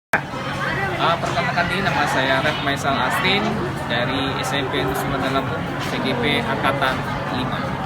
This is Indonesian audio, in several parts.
Perkenalkan diri, nama saya Ref Maisal Astin dari SMP Nusa Lampung, CGP Angkatan 5.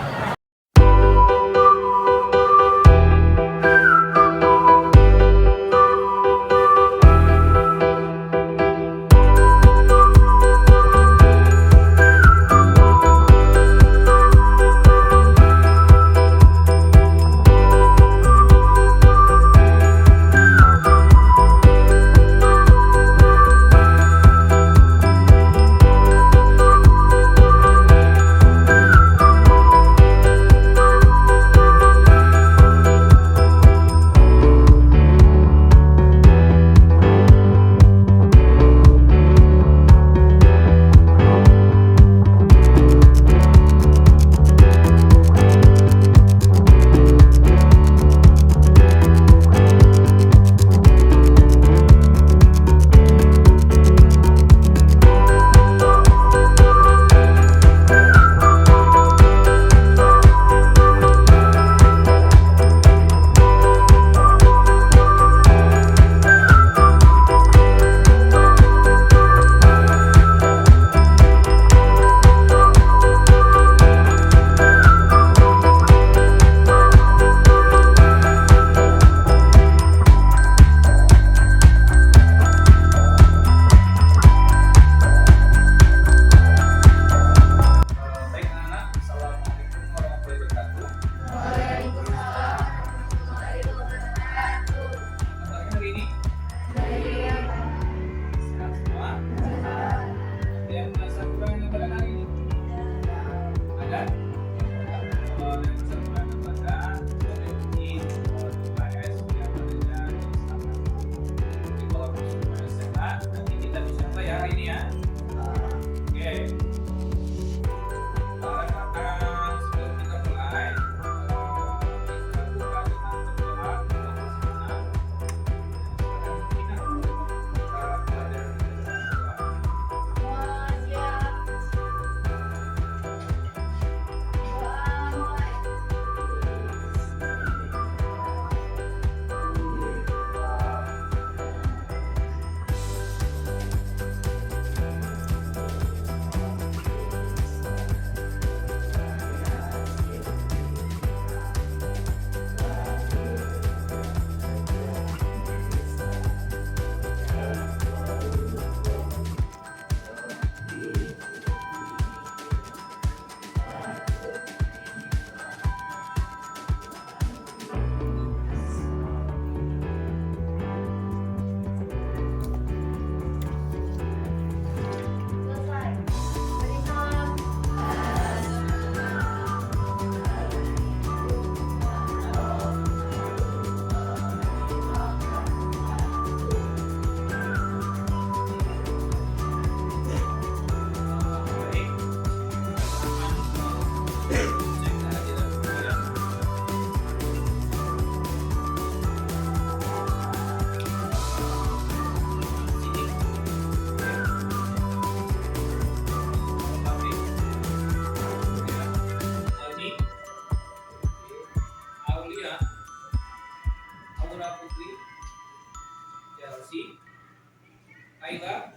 Aida,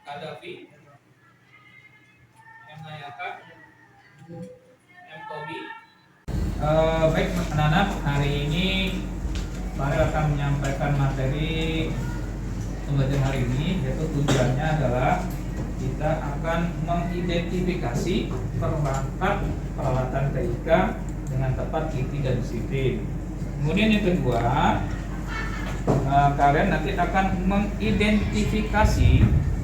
Kadafi, M. Nayaka, M. Tobi. Baik anak-anak, hari ini Farel akan menyampaikan materi pembelajaran hari ini, yaitu tujuannya adalah kita akan mengidentifikasi peralatan TIK dengan tepat, teliti, dan disiplin. Kemudian yang kedua, kalian nanti akan mengidentifikasi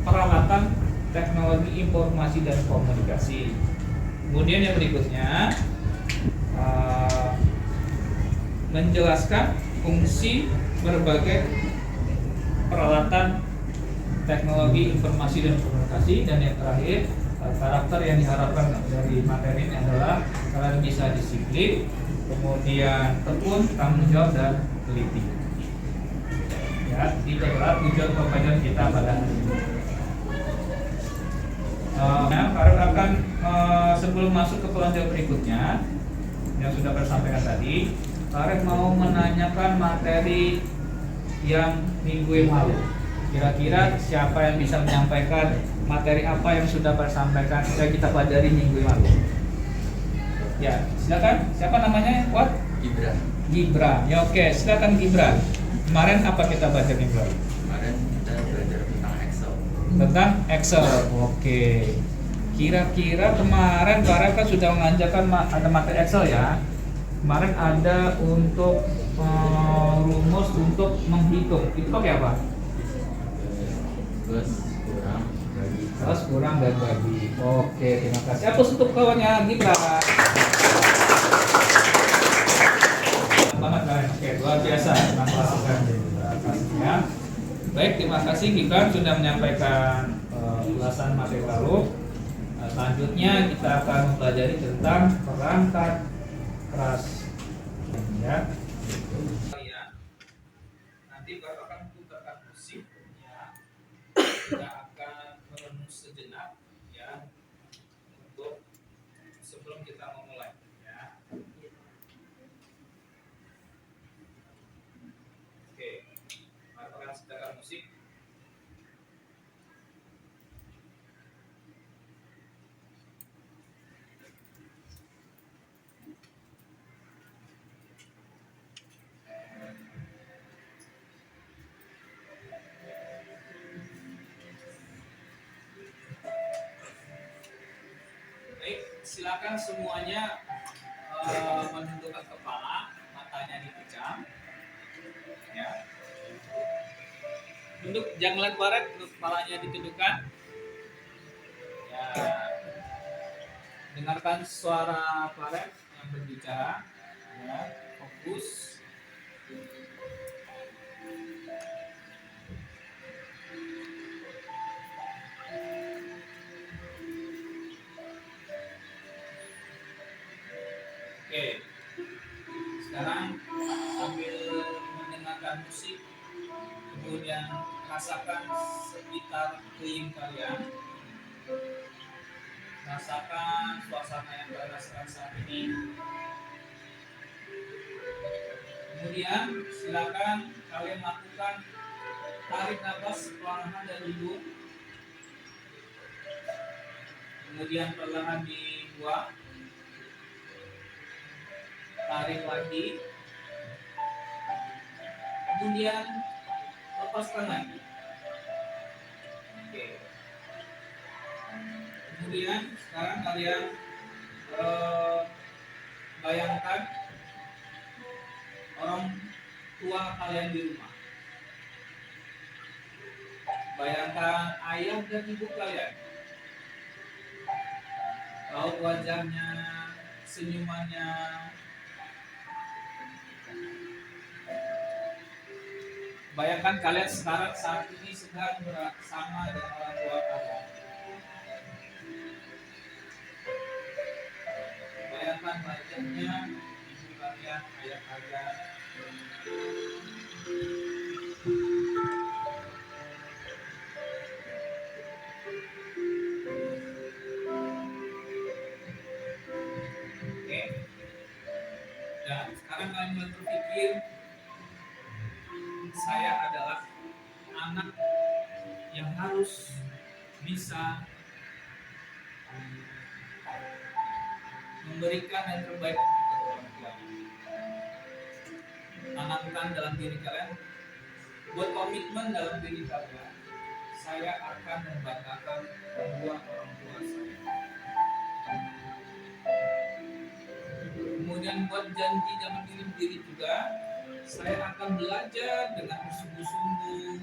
peralatan teknologi informasi dan komunikasi. Kemudian yang berikutnya, menjelaskan fungsi berbagai peralatan teknologi informasi dan komunikasi. Dan yang terakhir, karakter yang diharapkan dari materi ini adalah kalian bisa disiplin, kemudian tekun, tanggung jawab, dan teliti. Ya, itu adalah tujuan pembelajaran kita pada hari ini. Farel akan sebelum masuk ke pelajaran berikutnya yang sudah saya sampaikan tadi, Farel mau menanyakan materi yang minggu yang lalu. Kira-kira siapa yang bisa menyampaikan materi apa yang sudah disampaikan yang kita pelajari minggu yang lalu? Ya, silakan. Siapa namanya? What? Gibran. Gibran. Ya oke, silakan Gibran. Kemarin apa kita baca minggu lalu? Kemarin kita belajar tentang Excel. Tentang Excel. Oke. Kira-kira kemarin Pak Ref kan sudah mengajarkan ada materi Excel ya. Kemarin ada untuk rumus untuk menghitung. Itu pakai apa? Plus, kurang, bagi. Plus, kurang, dan bagi. Oke, terima kasih. Aplaus untuk kawannya Gibran. Banget kan? Oke, luar biasa. Senang melakukan kelasnya. Baik, terima kasih Gibran sudah menyampaikan ulasan materi lalu. Selanjutnya kita akan mempelajari tentang perangkat keras. Ya. Nanti baru akan putarkan musik. Ya. Kita akan merenung sejenak. Ya. Untuk sebelum kita memulai. Ya. Oke. Mari akan putarkan musik. Silakan semuanya menundukkan kepala, matanya dipejam. Ya. Tunduk, jangan lihat barat, kepalanya ditundukkan. Ya. Dengarkan suara barat yang berbicara. Ya. Fokus. Oke, sekarang sambil mendengarkan musik, kemudian rasakan sekitar keliling kalian, rasakan suasana yang kalian rasakan saat ini. Kemudian silakan kalian lakukan tarik nafas perlahan dan hidung, kemudian perlahan dibuang. Tarik lagi, kemudian lepaskan lagi. Oke. Kemudian sekarang kalian bayangkan orang tua kalian di rumah. Bayangkan ayah dan ibu kalian. Raut wajahnya, senyumannya. Bayangkan kalian sekarang saat ini sedang bersama dengan orang tua kalian. Bayangkan wajahnya, ibu kalian, ayah kalian. Oke. Dan sekarang kalian mulai berpikir, saya adalah anak yang harus bisa memberikan yang terbaik kepada orang tua. Tanamkan dalam diri kalian, buat komitmen dalam diri kalian, saya akan membanggakan kedua orang tua saya. Kemudian buat janji dalam diri juga, saya akan belajar dengan bersungguh-sungguh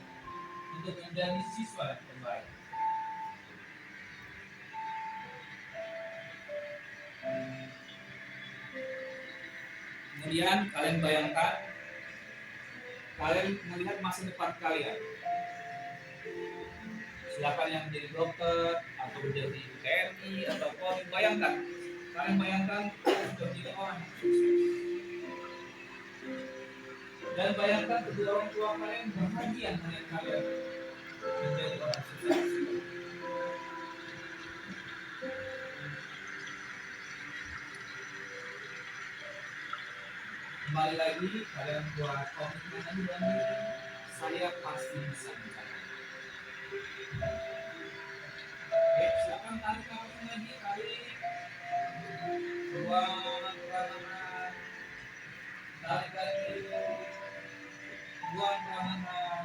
untuk menjadi siswa yang terbaik. Kemudian kalian bayangkan, kalian melihat masa depan kalian. Silakan yang menjadi dokter atau menjadi TNI atau Polri, bayangkan. Kalian bayangkan sudah menjadi orang yang sukses. Dan bayangkan kedua orang tua kalian bahagia melihat kalian menjadi orang sukses. Kembali lagi, kalian buat komitmen lagi dalam diri. saya pasti bisa mencapai. Oke, silakan tarik nafasnya lagi, tarik, buang perlahan, tarik lagi, buang perlahan.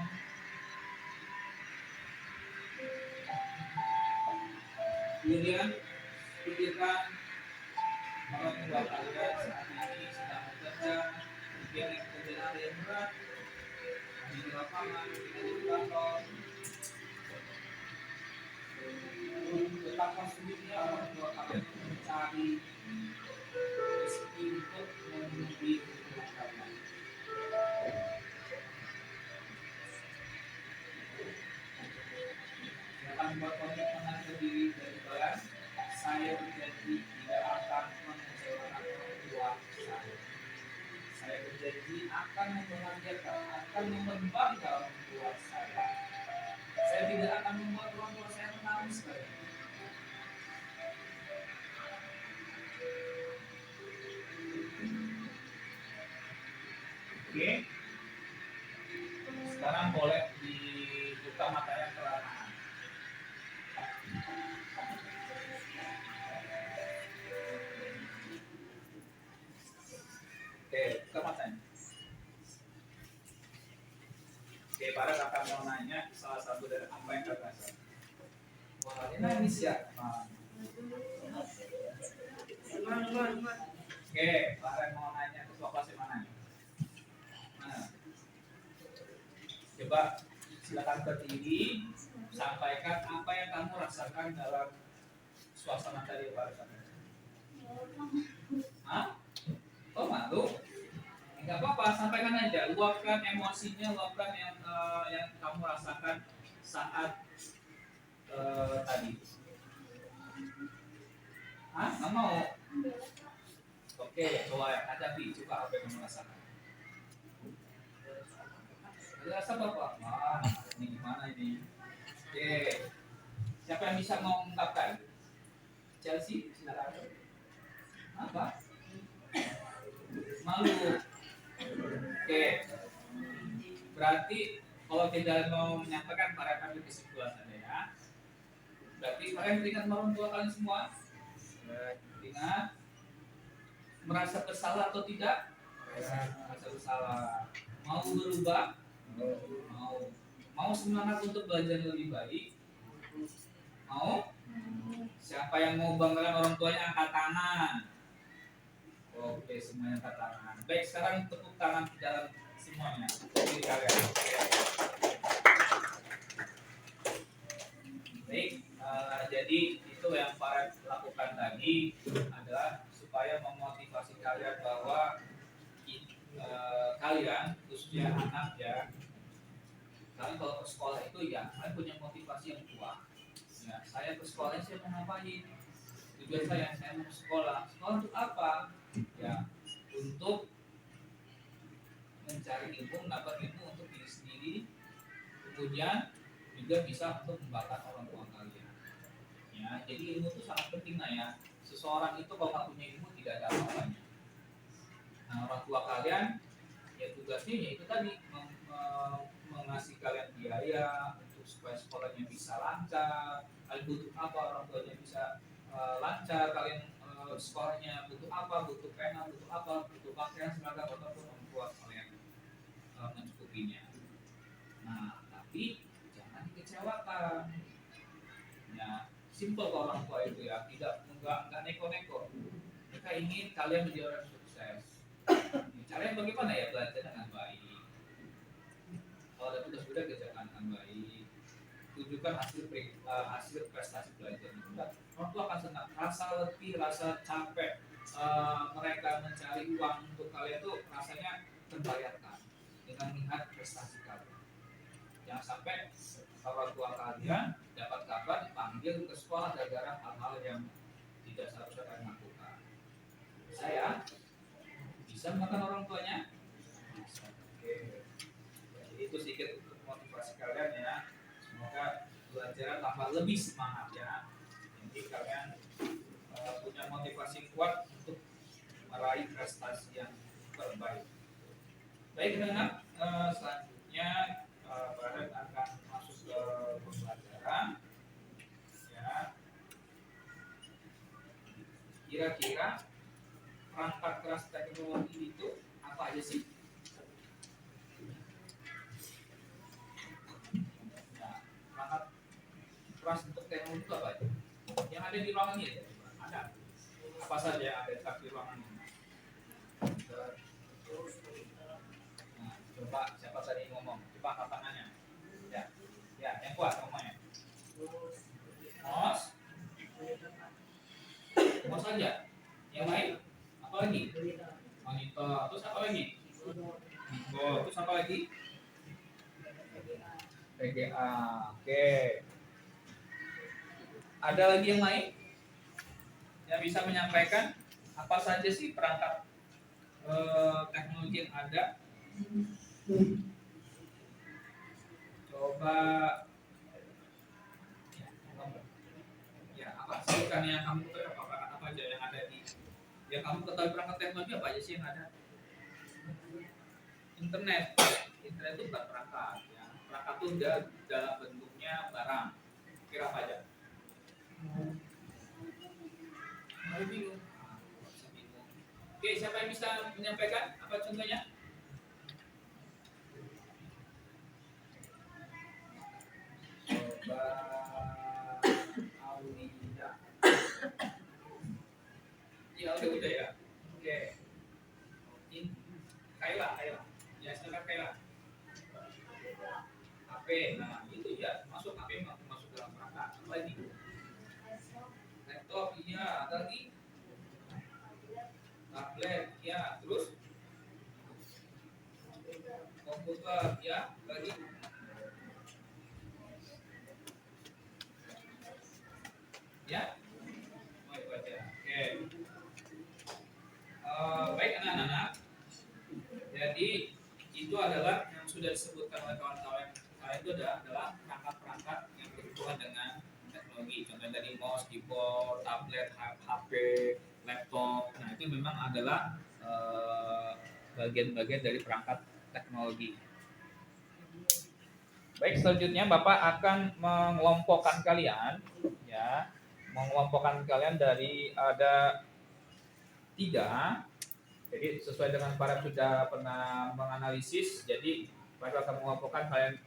Kemudian pikirkan orang tua kalian saat ini sedang bekerja, mungkin pekerjaan yang berat, di lapangan, di kantor. Betapa sulitnya orang tua kalian mencari rezeki untuk memenuhi kebutuhan kalian. Jangan buat komitmen ke diri dari kalian. Saya berjanji tidak akan mengecewakan orang tua saya. Saya berjanji akan membahagiakan, akan membanggakan orang tua saya. Saya tidak akan membuat orang tua saya menangis lagi. Oke. Sekarang boleh dibuka matanya perlahan. Oke, buka matanya. Oke, para akan mau nanya salah satu dari apa yang kalian rasa. Wah, ini nangis ya. Oke, para mau nanya ke lokasi mana? Mana? Coba silakan berdiri, sampaikan apa yang kamu rasakan dalam suasana tadi pada saat itu. Hah? Oh malu? Enggak apa-apa, sampaikan aja, luapkan emosinya, luapkan yang kamu rasakan saat tadi. Hah? Nggak mau? Oke, coba hadapi, coba apa yang kamu rasakan. Rasa Bapak? Wah, ini gimana ini? Oke, siapa yang bisa mengungkapkan? Chelsea, silakan. Apa? Malu. Oke. Berarti kalau tidak mau menyampaikan, para kami kesimpulannya ya. Berarti kalian berikan orang tua kalian semua. Ingat, merasa bersalah atau tidak? Merasa bersalah. Mau berubah? Mau semangat untuk belajar lebih baik? Mau? Siapa yang mau banggakan orang tuanya angkat tangan? Oke, semuanya angkat tangan. Baik, sekarang tepuk tangan dalam semuanya. Jadi kalian. Baik, jadi itu yang para lakukan tadi adalah supaya memotivasi kalian bahwa kalian khususnya anak ya, kalian kalau ke sekolah itu ya kalian punya motivasi yang kuat. Ya, saya ke sekolah saya mau ngapain? Tujuan saya mau sekolah. Sekolah untuk apa? Ya, untuk mencari ilmu, mendapat ilmu untuk diri sendiri, kemudian juga bisa untuk membanggakan orang tua kalian. Ya, jadi ilmu itu sangat penting lah ya. Seseorang itu kalau nggak punya ilmu tidak ada apa-apanya. Nah, orang tua kalian ya tugasnya yaitu tadi mengasih kalian biaya untuk supaya sekolahnya bisa lancar. Kalian butuh apa, orang tuanya bisa lancar. Kalian sekolahnya butuh apa, butuh pena, butuh apa, butuh pakaian, seragam, ataupun orang tua kalian mencukupinya. Nah, tapi jangan dikecewakan. Ya, simple kalau orang tua itu ya, enggak neko-neko. Mereka ingin kalian menjadi orang sukses. Caranya bagaimana ya? Belajar dengan baik. Kalau ada tugas mudah kerjakan dengan baik. Tunjukkan hasil prestasi belajar itu. Orang tua akan senang. Rasa letih, rasa capek mereka mencari uang untuk kalian itu rasanya terbayarkan dengan melihat prestasi kalian. Jangan sampai orang tua kalian dapat kabar dipanggil ke sekolah gara-gara hal-hal yang tidak seharusnya kalian lakukan. Saya bisa makan orang tuanya? Oke. Jadi itu sedikit untuk motivasi kalian ya. Semoga belajar tambah lebih semangat ya. Jadi kalian punya motivasi kuat untuk meraih prestasi yang terbaik. Baik, dengan selanjutnya Kira-kira perangkat keras teknologi itu apa aja sih? Nah, perangkat keras untuk teknologi itu apa aja? Yang ada di ruangan ini ada. Apa saja yang ada di ruangan ini? Nah, coba siapa tadi ngomong? Coba angkat tangannya. Ya, ya, yang kuat ngomongnya. Mouse, mouse saja. Yang lain? Apa lagi? Monitor. Terus apa lagi? Keyboard. Terus apa lagi? VGA. Oke. Ada lagi yang lain yang bisa menyampaikan apa saja sih perangkat teknologi yang ada? Coba ya apa sebutkan yang kamu ketahui, apa aja yang ada di yang kamu ketahui perangkat teknologi apa aja sih yang ada? Internet itu bukan perangkat ya. Perangkat itu dalam bentuknya barang. Kira apa aja? Mau bingung? Bisa bingung. Oke, siapa yang bisa menyampaikan apa contohnya? Coba Aulia. Ya udah ya. Oke. Kaila. Ya silakan Kaila. HP, nah itu ya masuk HP masuk dalam perangkat. Apa lagi? Laptop, iya. Ada lagi? Tablet, ya. Terus komputer, ya. Lagi? Ya. Oh, itu aja. Oke. Baik anak-anak. Jadi itu adalah yang sudah disebutkan oleh kawan-kawan saya itu adalah perangkat-perangkat yang berhubungan dengan teknologi. Contohnya tadi mouse, keyboard, tablet, HP, laptop. Nah itu memang adalah bagian-bagian dari perangkat teknologi. Baik, selanjutnya Bapak akan mengelompokkan kalian, ya, mengelompokkan kalian dari ada 3. Jadi sesuai dengan para sudah pernah menganalisis, jadi Bapak akan mengelompokkan kalian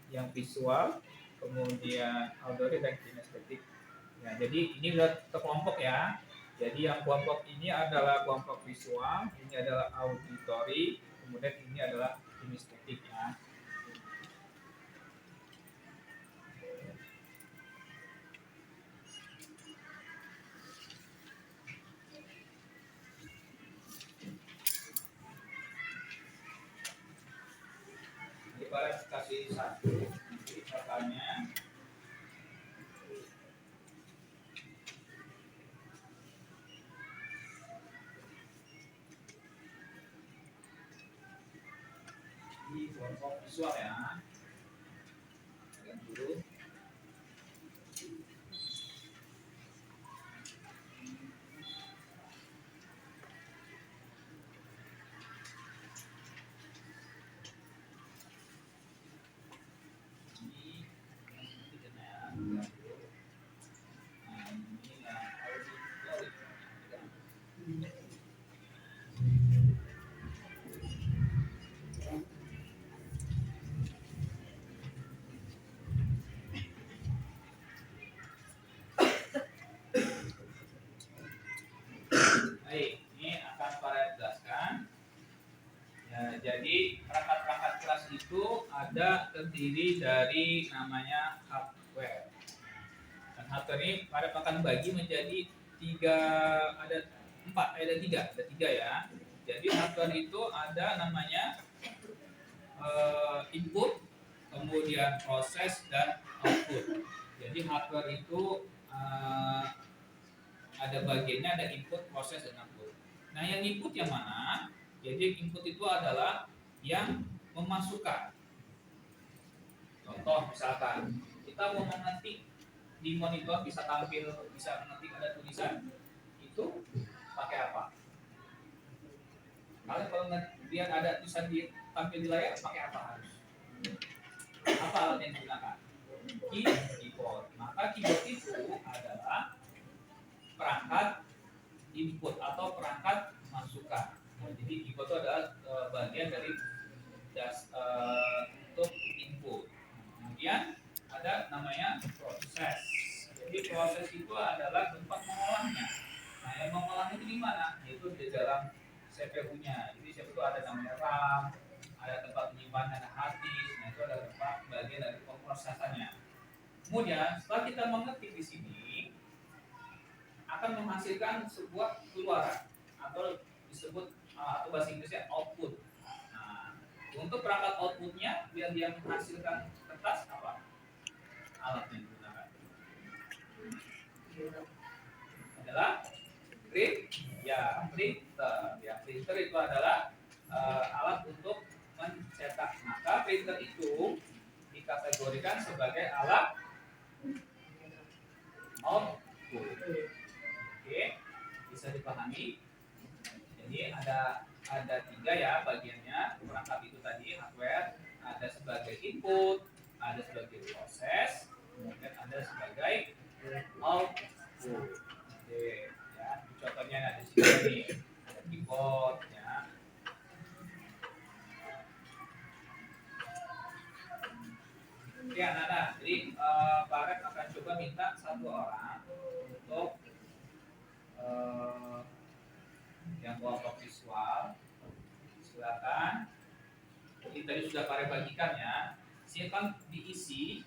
yang visual, kemudian auditory dan kinestetik. Ya, jadi ini sudah terkelompok ya. Jadi yang kelompok ini adalah kelompok visual, ini adalah auditory, kemudian ini adalah kinestetik ya. Ibarat kasih 1 katanya di kelompok visual ya. Kalian dulu. Baik, ini akan saya jelaskan. Ya, jadi perangkat-perangkat keras itu ada terdiri dari namanya hardware. Dan hardware ini pada akan bagi menjadi 3, ada 3 ya. Jadi hardware itu ada namanya input, kemudian proses dan output. Jadi hardware itu ada bagiannya, ada input, proses dan output. Nah, yang input yang mana? Jadi input itu adalah yang memasukkan. Contoh misalkan kita mau mengetik di monitor bisa mengetik ada tulisan, itu pakai apa? Kalian kalau lihat ada tulisan tampil di layar pakai apa harus? Apa alat yang digunakan? Keyboard. Maka keyboard itu adalah perangkat input atau perangkat masukan. Nah, jadi input itu adalah bagian dari untuk input. Kemudian ada namanya proses. Jadi proses itu adalah tempat mengolahnya. Nah, yang mengolahnya itu di mana? Yaitu di dalam CPU-nya. Jadi CPU itu ada namanya RAM, ada tempat penyimpanan, ada hard disk. Nah, itu adalah tempat bagian dari pemrosesannya. Kemudian setelah kita mengetik di sini akan menghasilkan sebuah keluaran atau disebut atau bahasa Inggrisnya output. Nah, untuk perangkat outputnya biar dia menghasilkan kertas apa? Alat yang digunakan adalah printer. Ya, printer itu adalah alat untuk mencetak. Maka printer itu dikategorikan sebagai alat output. Oke, bisa dipahami. Jadi ada tiga ya bagiannya perangkat itu tadi, hardware, ada sebagai input, ada sebagai proses, kemudian ada sebagai output. Oke, ya contohnya ada di sini ada keyboard ya. Oke anak-anak, jadi Pak Rep akan coba minta satu orang untuk yang kelompok visual, silakan. Ini tadi sudah Pak Rep bagikan ya. Silakan diisi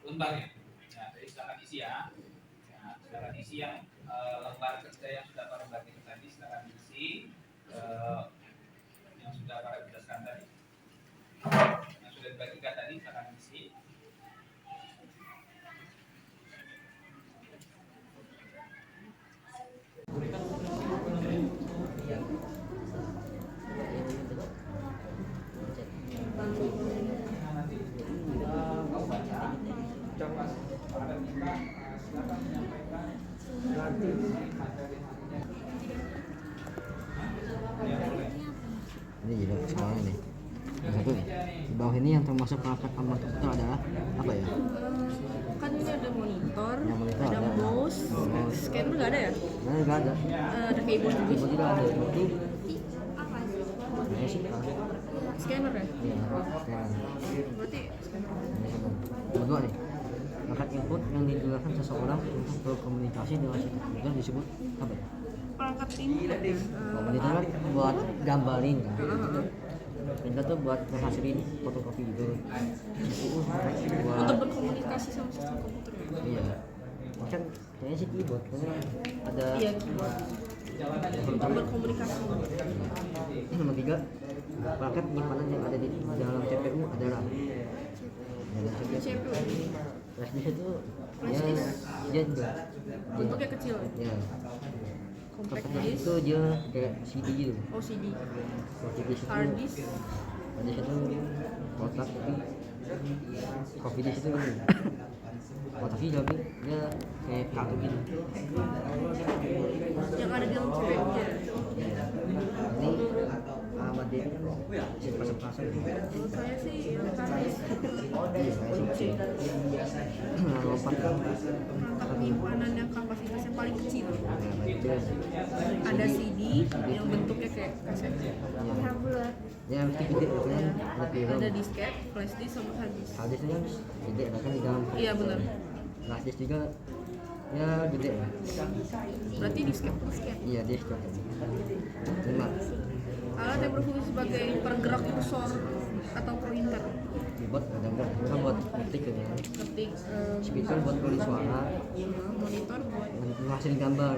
lembarnya. Ya, jadi silakan isi ya. Silakan isi yang lembar kerja yang sudah Pak Rep bagikan tadi, silakan diisi yang sudah Pak Rep jelaskan tadi. Yang sudah dibagikan tadi silakan isi. Ini jadi soalnya nih. Yang satu nih. Di bawah ini yang termasuk perangkat aman komputer adalah apa ya? Kan ini ada monitor, Yang monitor ada ada. mouse, scanner nggak ada ya? Nah, nggak ada. Ada keyboard juga. Keyboard juga ada. Itu Apa sih? namanya sih kan? Scanner ya? Iya, sekarang. Berarti scanner. Kedua nih. Perangkat input yang digunakan seseorang untuk berkomunikasi dengan si komputer disebut apa ya? Perangkat input ya? Monitor kan buat gambarin kan. Printer tuh buat menghasilin fotokopi gitu. CPU buat Untuk berkomunikasi sama sistem komputer ya? iya. Kan kayaknya sih keyboard karena ada Iya, keyboard. Untuk berkomunikasi. nomor 3 perangkat penyimpanan yang ada di dalam CPU adalah dalam CPU. flash disk itu Flash ya disk. dia juga Bentuknya kecil. ya Compact compact disk. itu dia kayak CD gitu. Oh, CD. Kalau CD itu Hard disk. hard disk itu kotak tapi copy disk itu ini kotak sih tapi dia kayak kartu gitu. Yang ada di dalam CPU nya. Ini Ahmad dia bisa pasang-pasang gitu. Kalau saya sih yang hard disk. Iya, kayak sih. Lompat kan. Perangkat penyimpanan yang kapasitasnya paling kecil. Nah, itu Ada CD yang bentuknya kayak kaset. ya mesti gede makanya ada film. Ada disket, flash disk sama hard disk. Hard disknya kan gede kan di dalam. Iya benar. Flash disk juga ya gede lah. Berarti disket. Iya disk. 5 Alat yang berfungsi sebagai pergerak kursor atau pointer. keyboard ada enggak kan buat ngetik gitu ya. Ketik Speaker buat tulis suara, monitor buat menghasilkan gambar.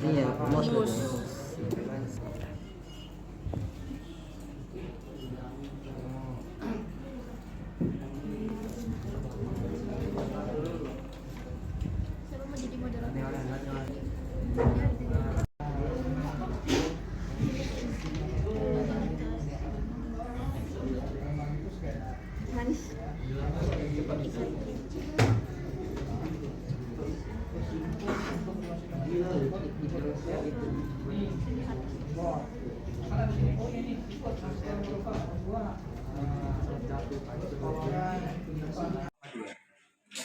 Ini ya mouse gitu. mouse. Saya mau jadi moderator.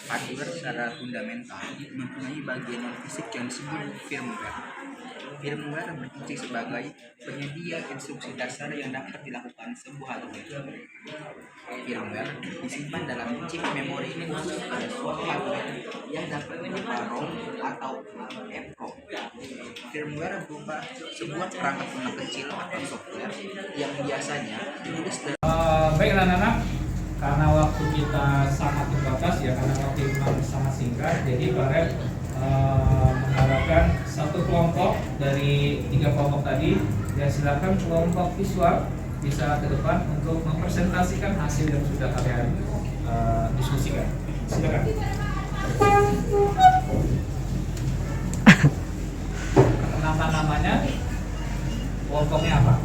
hardware secara fundamental mempunyai bagian non fisik yang disebut firmware. Firmware berfungsi sebagai penyedia instruksi dasar yang dapat dilakukan sebuah hardware. Firmware disimpan dalam chip memori khusus pada suatu hardware yang dapat berupa ROM atau EPROM. Firmware berupa sebuah perangkat lunak kecil atau software yang biasanya ditulis dalam Baik anak-anak, karena waktu kita sangat terbatas ya, karena waktu memang sangat singkat, jadi Pak Rep mengharapkan satu kelompok dari 3 kelompok tadi, ya silakan kelompok visual bisa ke depan untuk mempresentasikan hasil yang sudah kalian diskusikan. Silakan. Nama-namanya, kelompoknya apa?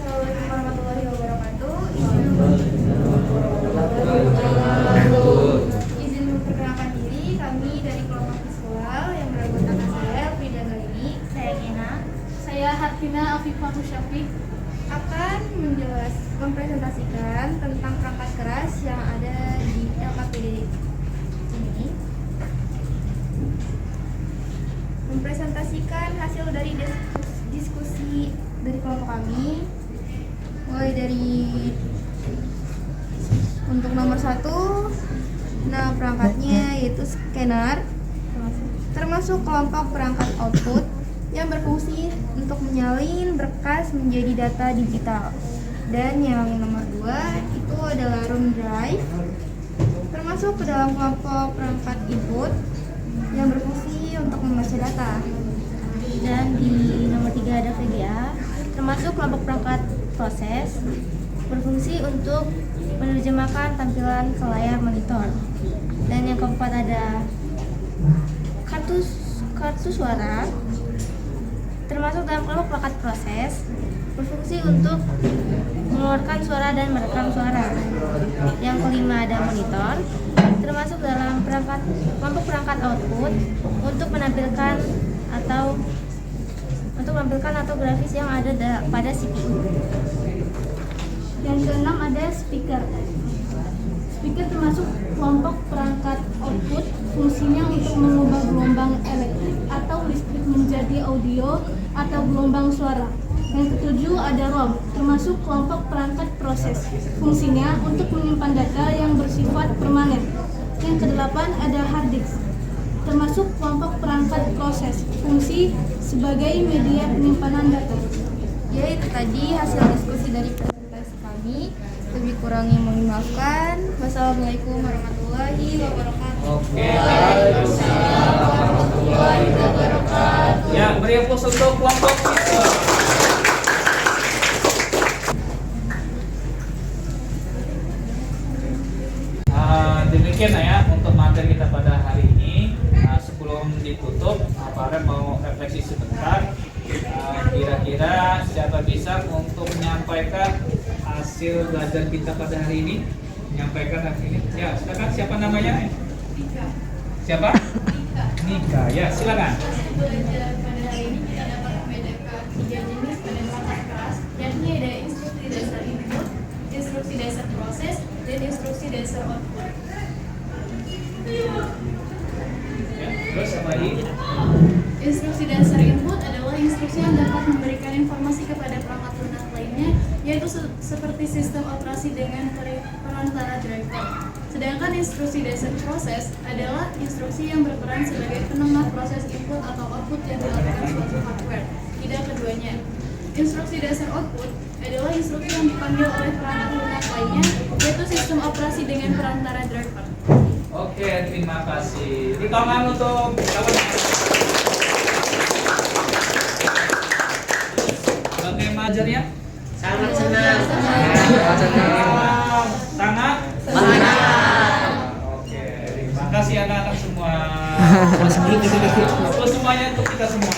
Assalamualaikum warahmatullahi wabarakatuh. Izin memperkenalkan diri, kami dari kelompok visual yang beranggotakan saya Frida Galini, saya Gena, saya Harfina Afifah Syafiq akan mempresentasikan tentang perangkat keras yang ada di LKPD ini. Mempresentasikan hasil dari diskusi dari kelompok kami, mulai dari untuk nomor 1, nah perangkatnya yaitu scanner, termasuk kelompok perangkat output yang berfungsi untuk menyalin berkas menjadi data digital. Dan yang nomor 2 itu adalah room drive, termasuk ke dalam kelompok perangkat input yang berfungsi untuk membaca data. Dan di nomor 3 ada VGA, termasuk kelompok perangkat proses, berfungsi untuk menerjemahkan tampilan ke layar monitor. Dan yang keempat ada kartu suara, termasuk dalam kelompok perangkat proses, berfungsi untuk mengeluarkan suara dan merekam suara. Yang kelima ada monitor, termasuk dalam kelompok perangkat output untuk menampilkan atau grafis yang ada pada CPU. Yang keenam ada speaker. Speaker termasuk kelompok perangkat output, fungsinya untuk mengubah gelombang elektrik atau listrik menjadi audio atau gelombang suara. Yang ketujuh ada ROM, termasuk kelompok perangkat proses, fungsinya untuk menyimpan data yang bersifat permanen. Yang kedelapan ada hard disk, termasuk kelompok perangkat proses, fungsi sebagai media penyimpanan data. Ya, itu tadi hasil diskusi dari presentasi kami. Lebih kurangnya mohon maafkan. Wassalamualaikum warahmatullahi wabarakatuh. Oke. Ya, beri aplaus untuk kelompok visual. Demikian ya untuk materi kita pada hari ini. Sebelum ditutup, Pak Rem mau refleksi sebentar. Kira-kira siapa bisa untuk menyampaikan hasil belajar kita pada hari ini? Menyampaikan hasil ini. Ya, silakan. Siapa namanya? Nika. Siapa? Nika. Ya, silakan. Hasil belajar pada hari ini kita dapat membedakan 3 jenis pada perangkat keras, yakni ada instruksi dasar input, instruksi dasar proses, dan instruksi dasar output. Ya, terus apa lagi? Instruksi dasar input adalah instruksi yang dapat memberikan informasi kepada perangkat lunak lainnya, yaitu seperti sistem operasi dengan perantara driver. Sedangkan instruksi dasar proses adalah instruksi yang berperan sebagai penengah proses input atau output yang dilakukan suatu hardware. Tidak keduanya. Instruksi dasar output adalah instruksi yang dipanggil oleh perangkat lunak lainnya, yaitu sistem operasi dengan perantara driver. Oke, terima kasih. Di tangan untuk bagaimana ajarnya? Sangat senang. Sangat? Oke, terima kasih anak-anak semua. Semuanya untuk kita semua.